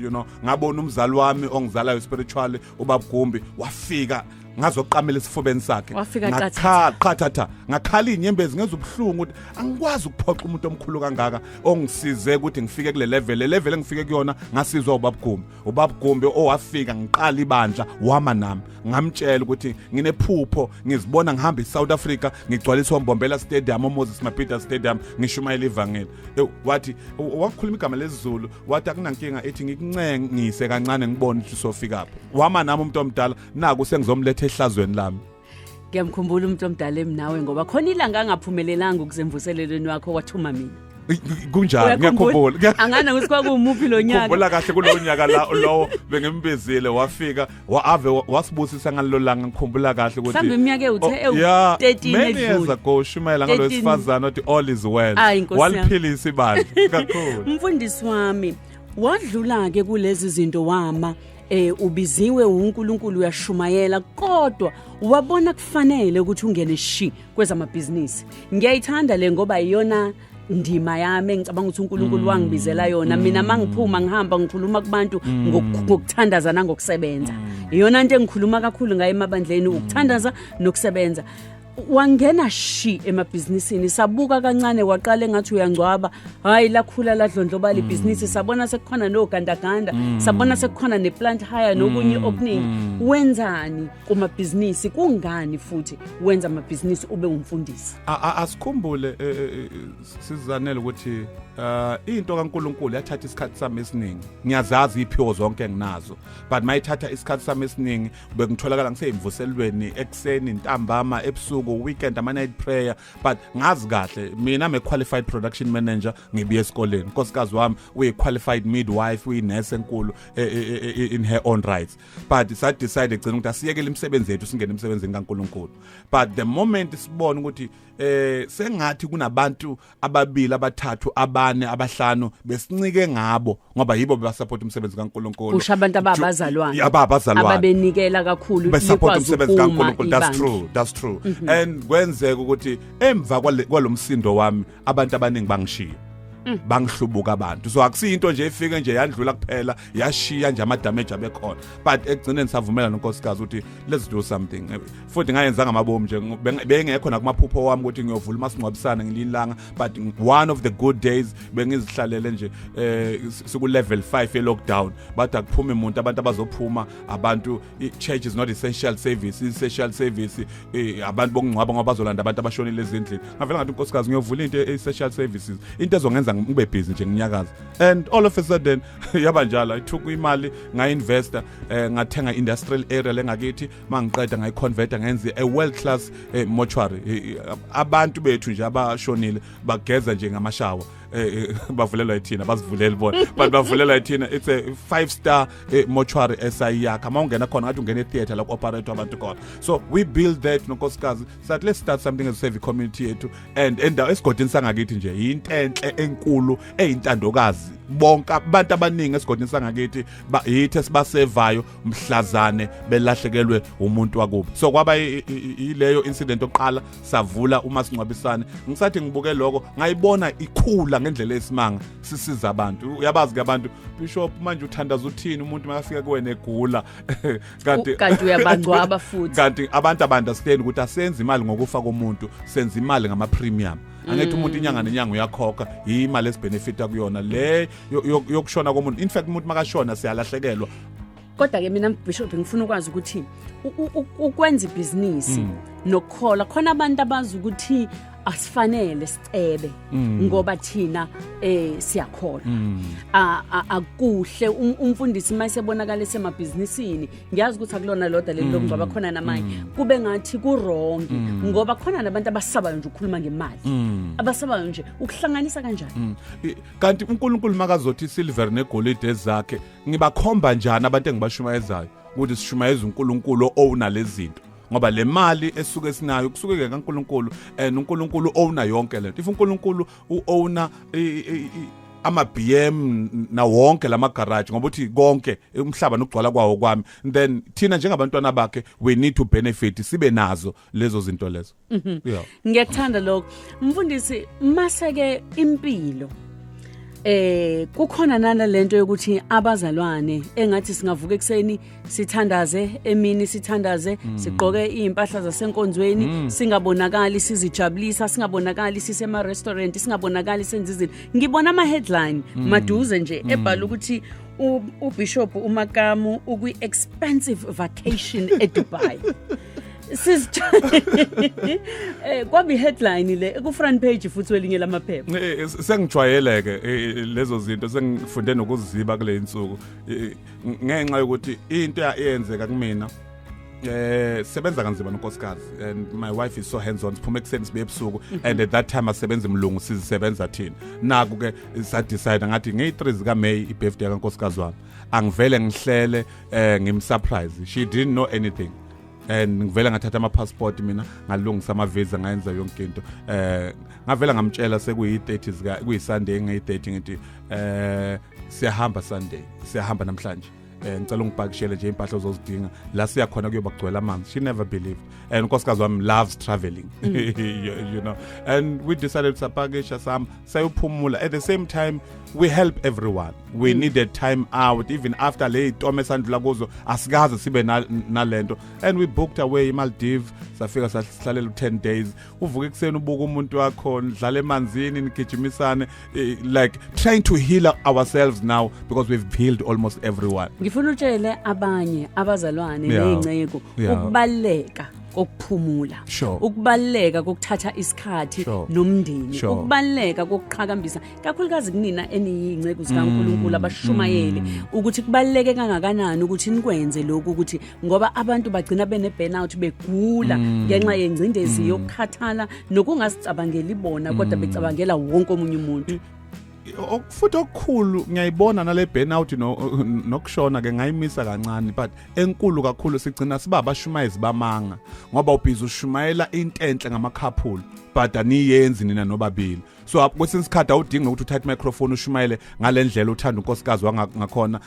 you know ngabona umzali wami ongizalayo spiritually ubabugumbi wafika ngazoqamela isifubeni sakhe ngakhathatha ngakhala inyembezi ngenza ubhlungu ukuthi angikwazi ukuphoqa umuntu omkhulu kangaka ongisize ukuthi ngifike kule level engifike kuyona ngasizwa ubabugumbi owafika ngiqala ibandla wama nami ngamtshela ukuthi nginephupho ngizibona ngihamba eSouth Africa ngigcwalisa uMbombela Stadium uMoses Mapida Stadium ngishumayela ivangeli wathi wakhuluma igama lesizulu wathi akunankinga ethi ngikuncengise kancane ngibone ukuthi sofika lapho wama nami umuntu omdala naku sengizomletha ehlazweni lami. Ngiyamkhumbula umuntu omdala emnawe ngoba khona ilanga angaphumelelanga ukuzemvuselelweni wakho wathuma mina. Kunjani ngiyakhumbula angana ukuthi kwakumuphi lo nyaka ngikhumbula kahle kulo nyaka lo bengembezile wafika ave wasibusisa ngalelo langa ngikhumbula kahle ukuthi mhlawumbe iminyaka ewu13 edlule go shumayela ngalosifazana uthi all is well waliphilisa ibandla kakhulu. Mfundisi wami wadlula ke kulezi zinto wama ubiziwe uNkulunkulu uyashumayela kodwa wabona kufanele ukuthi ungene shi kwezamabhizinisi. Ngiyayithanda le ngoba iyona ndima yami engicabanga ukuthi uNkulunkulu wangibizela yona mina mangiphuma ngihamba ngikhuluma kubantu ngokuthandaza nangokusebenza iyona into engikhuluma kakhulu ngaye emabandleni ukuthandaza nokusebenza. Wangena shi emabhizinisini sabuka kancane waqala engathi uyangcwaba hayi lakhula ladlondloba libhizinisi sabona sekukhona nogandaganda sabona sekukhona neplant hire nokunye okuningi. Wenzani kumabhizinisi kungani futhi wenza amabhizinisi ube umfundisi? Asikhumbule sizanele ukuthi into kaNkulunkulu yathatha isikhathi sami esiningi ngiyazazi iphiwo zonke enginazo but mayithatha isikhathi sami esiningi bekutholakala ngiseyimvuselweni ekseni ntambama ebusuku weekend ama-night prayer but ngazi kahle mina I'm a qualified production manager ngibuye esikoleni unkosikazi wami uyi-qualified midwife uyi-nurse enkulu in her own rights but sadecide egcina ukuthi asiyekele imisebenzi yethu singene emsebenzini kaNkulunkulu but the moment sibona ukuthi sengathi kunabantu ababili abathathu abane abahlanu besincike ngabo ngoba yibo basupport umsebenzi kaNkulunkulu kusho abantu ababazalwane ababenikela kakhulu besupport umsebenzi kaNkulunkulu that's true and kwenzeka ukuthi emva kwalomsindo wami abantu abaningi bangishiya bangihlubuka abantu so akusinto nje efike nje yandlula kuphela yashiya nje ama damage abekhona but ekugcineni savumela nonkosikazi ukuthi let's do something futhi ngayenza ngamabomu nje bengekho nakumaphupho wami ukuthi ngiyovula masingcwabisana ngililanga but one of the good days bengizihlalele nje siku level 5 ye lockdown but akuphuma umuntu abantu abazophuma abantu church is not essential service essential service abantu bokungcwaba ngoba bazolanda abantu abashonile ezindlini ngavela ngathi unkosikazi ngiyovula into essential services into ezongenza ngibe busy nje nginyakaza and all of a sudden yaba njalo I took imali ngainvesta ngathenga industrial area lengakithi mangiqeda ngayiconverta ngenze a world class mortuary abantu bethu nje abashonile bageza nje ngamashawa bavulelwa ithina basivulele bona but bavulelwa ithina it's a 5-star mortuary esayakha mawungena khona ngathi ungena etheater la operate abantu khona so we build that nonkosikazi sathi let's start something as a service community yethu and esigodini sangakithi nje into enhle enkulu eyintandokazi bonke abantu abaningi esigodini sangakithi yithi sibasevayo mhlazane belahlekelwe umuntu wakubo so kwaba ileyo incident oqala savula uma singcwabisane ngisathi ngibuke lokho ngayibona ikhula ngendlela esimanga sisiza abantu uyabazi ke abantu bishop manje uthandaza uthini umuntu makafika kuwena egula kanti uyabangcwaba futhi kanti abantu abanderstand ukuthi asenze imali ngokufa komuntu senza imali ngama premium angithi umuntu inyanga nenyanga uyakhokha imali esibenefita kuyona le yokushona komuntu in fact umuntu makashona siyalahlekelwa kodwa ke mina bishop ngifuna ukwazi ukuthi ukwenza ibhizinisi nokukhola khona abantu abazi ukuthi asifanele sicebe ngoba thina siyakhola akuhle umfundisi mayisebonakala esemabhizinisini ngiyazi ukuthi akulona lodwa leli lokungcwaba khona namanye kube ngathi kuwrong ngoba khona nabantu abasabayo nje ukukhuluma ngemali abasabayo nje ukuhlanganisa kanjani kanti uNkulunkulu makazothi silver negolide ezakhe ngibakhomba njani abantu engibashumayezayo ukuthi sishumayeza uNkulunkulu owuna lezinto ngoba le mali esuke sinayo kusuke ke kaNkulunkulu and uNkulunkulu owna yonke lento if uNkulunkulu uowna ama BM na wonke lama garage ngoba uthi konke umhlaba nokugcwala kwawo kwami then thina njengabantwana bakhe we need to benefit sibe nazo lezo zinto lezo yeah ngiyathanda lokho mfundisi maseke impilo kukhona nana lento yokuthi abazalwane engathi singavuka ekseni sithandaze emini sithandaze sigqoke impahla zasenkonzweni singabonakali sizijabulisa singabonakali sisema restaurant singabonakali senza izinto ngibona ama headline maduze nje ebhala ukuthi uBishop uMakamu ukwi expensive vacation eDubai kwabi headline le ku front page futhi welinye lamaphepha sengijwayeleke lezo zinto sengifunde nokuziziba kule insuku ngenxa yokuthi into eyenzeka kumina sebenza kanzima nonkosikazi and my wife is so hands on siphuma ekseni sibe ebusuku and at that time asebenza imlungu sizisebenza thina naku ke sa decide ngathi nge3 zika May ibirthday kankosikazi wami angivele ngihlele ngimsurprise she didn't know anything and ngivela ngathatha ama passport mina ngalungisa ama visa ngayenza yonke into ngavela ngamtshela sekuyi30 zika kuyisunday ngeyi30 ngithi siyahamba Sunday siyahamba namhlanje ngicela ungipakishele nje impahla ozozidinga la siya khona kuyoba kugcwela amanzi she never believed and unkosikazi wami loves traveling you know and we decided to pakisha some sayophumula at the same time we help everyone we needed time out even after le tome sandla kuzo asikaze sibe nalento and we booked away eMaldives safika sahlalela 10 days uvuka ekseni ubuka umuntu wakho ndlala emanzini nigijimisane like trying to heal ourselves now because we've healed almost everyone ngifuna utshele abanye abazalwane nezinceko ukubaleka kokuphumula Sure. ukubaleka kokuthatha isikhathi Sure. nomndeni Sure. ukubaleka kokuqhakambisa kakhulukazi kunina eniyingceku zikaNkulunkulu abashumayeli ukuthi kubaleke kangakanani ukuthi nikwenze lokhu ukuthi ngoba abantu bagcina bene burnout begula ngenxa yengcindezi yokukhathala nokungasicabangeli bona kodwa becabangela wonke omunye umuntu. Futhi okukhulu ngiyayibona nale burnout nokushona ke ngayimisa kancane but enkulu kakhulu sigcina siba abashumayezi bamanga ngoba ubhizi ushumayela into enhle ngamakhaphulo but aniyenzi nina nobabili so kwesinye isikhathi awudinga ukuthi uthathe microphone ushumayele ngalendlela uthanda unkosikazi wangakhona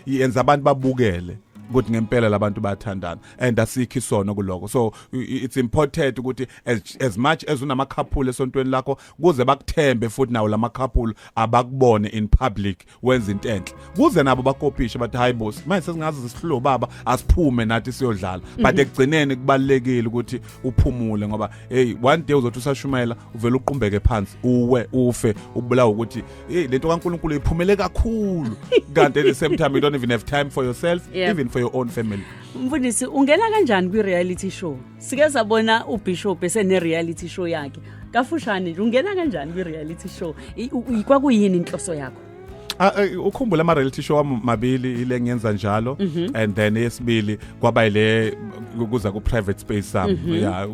yenza abantu babukele ukuthi ngempela labantu bayathandana and asikho isono kuloko so it's important ukuthi as much as unamakhaphula esontweni lakho kuze bakuthembe futhi nawo lamakhaphula abakubone in public wenza into enhle kuze nabo bakopishe bathi hayi boss manje sesingazi sihlo baba asiphume nathi siyodlala but ekugcineni kubalekile ukuthi uphumule ngoba hey one day uzothi usashumayela uvela uqumbeke phansi uwe ufe ubulawa ukuthi lento kaNkulunkulu iphumele kakhulu kanti at the same time you don't even have time for yourself even for your own family. Mfundisi ungena kanjani kwi reality show? Sike sabona uBishop esene reality show yakhe. Kafushane nje ungena kanjani kwi reality show? Kwakuyini inhloso yakho? Ukhumbula ama reality show amabili ile ngiyenza njalo and then yesibili kwaba ile kuza ku private space sami yeah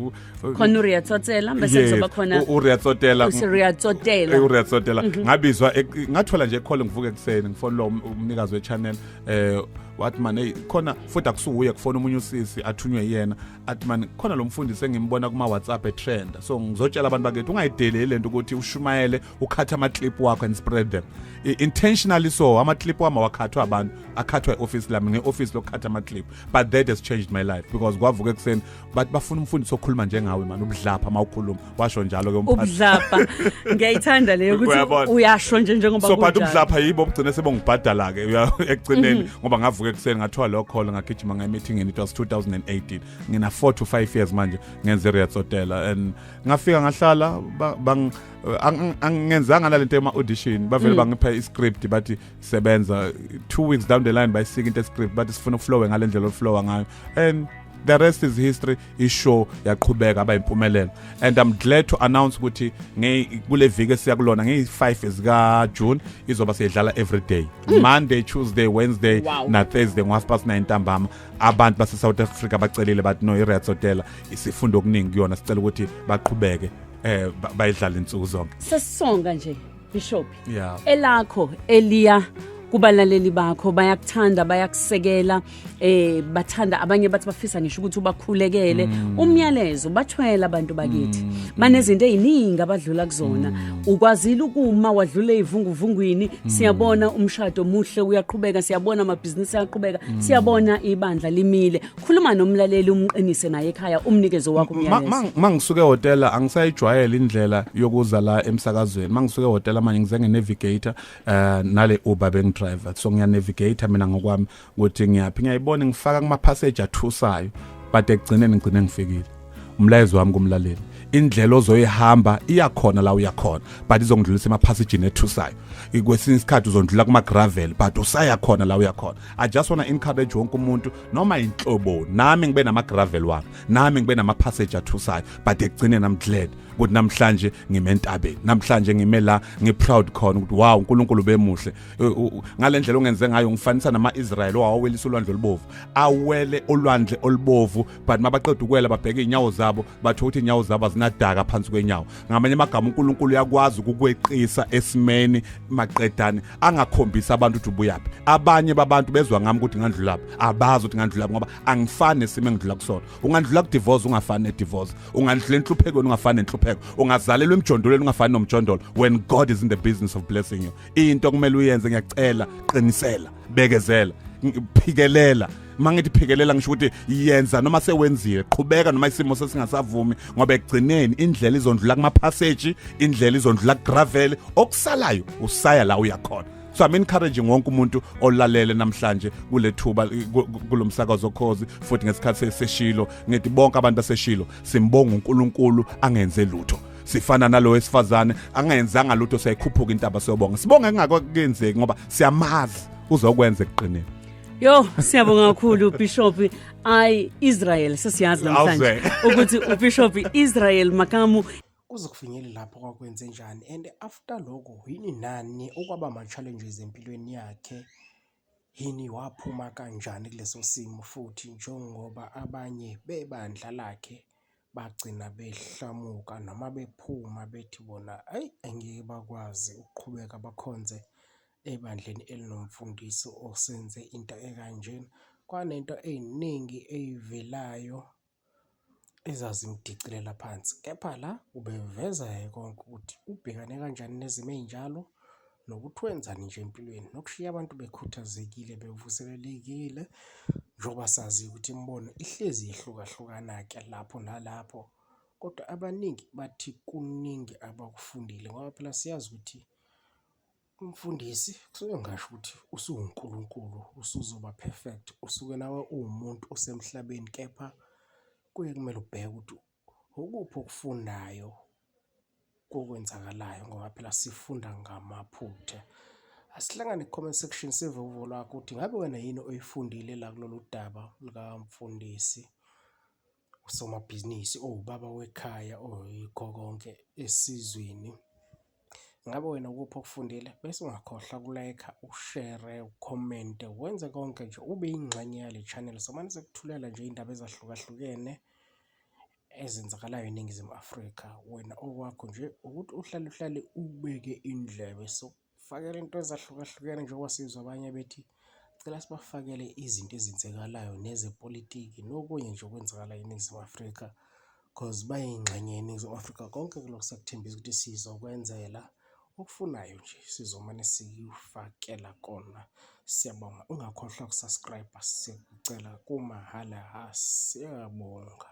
khona uRiyatsotela bese kuzoba khona uRiyatsotela ngabizwa ngathola nje call ngivuke ekseni ngifona lo umnikazi we channel wathi man hey khona futhi akusuye kufona umunye usisi athunywe yena athi man khona lo mfundisi engimbona kuma WhatsApp etrend so ngizotshela abantu bakithi ungayideleli lento ukuthi ushumayele ukhatha ama clip wakho and spread them intentionally so ama clip wami wakhathwa abantu akhathwa eoffice lami ngeoffice lokhatha ama clip but that has changed my life because kwavuka ekseni but bafuna umfundisi okhuluma njengawe man ubudlapha mawukhuluma washo njalo ke umphathi ubudlapha ngiyayithanda leyo ukuthi uyasho nje njengoba kunjalo so but ubudlapha yibo obugcina sebongibhadala ke ekugcineni ngoba ngavuka ekseni ngathola lo call ngagijima ngai meeting it was 2018 ngina 4 to 5 years manje ngenze Riyatsotela and ngafika ngahlala angenzanga nalento ema audition bavele bangipha iscript bathi sebenza 2 weeks down the line bayisika into script bathi sifuna ukuflow ngalendlela oflow ngayo and the rest is history ishow yaqhubeka aba impumelelo and I'm glad to announce ukuthi kule viki esiyakulona nge5 ezika June izoba siyadlala every day Monday Tuesday Wednesday na Thursday ngo9:30 ntambama abantu base South Africa bacelile bathi no iRiyatsotela isifundo okuningi kuyona sicela ukuthi baqhubeke bayidlala insuku zonke sesonga nje Bishop yeah elakho Elia kubalaleli bakho bayakuthanda bayakusekela bathanda abanye bathi bafisa ngisho ukuthi ubakhulekele umyalezo bathwela abantu bakithi banezinto eziningi abadlula kuzona ukwazile ukuma wadlule ivunguvungwini siyabona umshado muhle uyaqhubeka siyabona amabhizinisi ayaqhubeka siyabona ibandla limile khuluma nomlaleli umqinise naye ekhaya umnikezo wakho umyalezo mangisuke hotel angisayijwayela indlela yokuza la emsakazweni mangisuke hotel manje ngize ngenavigator nale Uber driver so ngiya navigate mina ngokwami ukuthi ngiyayibona ngifaka kuma passage athusayo but ekugcineni ngigcine ngifikile umlayezo wami kumlaleli indlela ozoyihamba iyakhona la uyakhona but izongidlulisa ema passage ethusayo ikwesinye isikhathi uzondlula kuma gravel but usaya khona la uyakhona I just want to encourage wonke umuntu noma inhlobo nami ngibe nama gravel wami nami ngibe nama passage athusayo but ekugcineni I'm glad ukuthi namhlanje ngime entabeni namhlanje ngime la ngiproud khona ukuthi wow uNkulunkulu bemuhle ngalendlela ongenze ngayo ngifanisa nama-Israel owawelisa ulwandle olubovu awele olwandle olubovu but mabaqeda ukwela babheka inyawo zabo batho ukuthi inyawo zabo zinadaka phansi kwenyawo ngamanye amagama uNkulunkulu yakwazi ukukweqisa esimeni maqedane angakhombisa abantu ukuthi ubuyaphi abanye babantu bezwa ngami ukuthi ngandlula abazi ukuthi ngandlula ngoba angifani nesimo engidlula kusona ungandlula ku divorce ungafani ne divorce ungandlula enhlupheko ungafani nenhlupheko ungazalelwa emjondolweni ungafani nomjondolo when God is in the business of blessing you into kumele uyenze ngiyacela qinisela bekezela phikelela mangithi phikelela ngisho ukuthi yenza noma sewenzile qhubeka noma isimo sesingasavumi ngoba ekugcineni indlela izondlula kuma passage indlela izondlula gravel okusalayo usaya la uyakhona so I'm encouraging wonke umuntu olalele namhlanje kule thuba kulomsakazo Khosi futhi ngesikhathi seseshilo ngithi bonke abantu baseshilo simbonga uNkulunkulu angenze lutho sifana nalo wesifazane angenzanga lutho sayikhuphuka intaba siyobonga sibonga engakho kuyenzeki ngoba siyamazi uzokwenza ekuqineni Yo, siyabonga kakhulu Bishop Israel sesiyazi namhlanje ukuthi uBishop Israel Makamu kuze kufinyele lapho kwakwenze njani and after lokho yini nani okwaba ama challenges empilweni yakhe yini waphuma kanjani kuleso simo futhi njengoba abanye bebandla lakhe bagcina behlamuka noma bephuma bethi bona angeke bakwazi ukuqhubeka bakhonze ebandleni elinomfundiso osenze into ekanjena kwanento eziningi ezivelayo ezazimdicilela phansi kepha la ubeveza konke ukuthi ubhekane kanjani nezimo ezinjalo nokuthi wenzani nje empilweni nokushiya abantu bekhuthazekile bevuselelekile njengoba sazi ukuthi imbono ihlezi ihlukahlukana ke lapho nalapho kodwa abaningi bathi kuningi abakufundile ngoba phela siyazi ukuthi umfundisi kusuke ngisho ukuthi usuNkulunkulu usuzoba perfect usuke nawe uwumuntu osemhlabeni kepha kuye kumele ubheke ukuthi ukuphi okufundayo kokwenzakalayo ngoba phela sifunda ngamaphutha. Asihlangane comment section sive uvo lwakho ukuthi ngabe wena yini oyifundile la kulolu daba likamfundisi usomabhizinisi ubaba wekhaya oyikho konke esizweni. Ngabe wena ukuphi okufundile bese ungakhohlwa ukulike, ushare, ucomment, wenze konke nje ube ingxenye yale channel somanje sekuthulela nje indaba ezahlukahlukene ezenzakalayo eNingizimu Afrika. Wena okwakho nje ukuthi uhlale ubeke indlebe sokufakela into ezahlukahlukene njengoba sizwa abanye bethi cela sibafakele izinto ezenzekalayo nezepolitiki nokunye nje okwenzakalayo eNingizimu Afrika because bayingxenye yeNingizimu Afrika konke lokho sakuthembisa ukuthi sizokwenzela okufunayo nje sizomane sikufakela kona. Siyabonga ungakhohlwa ukusubscribe sikucela kumahala siyabonga.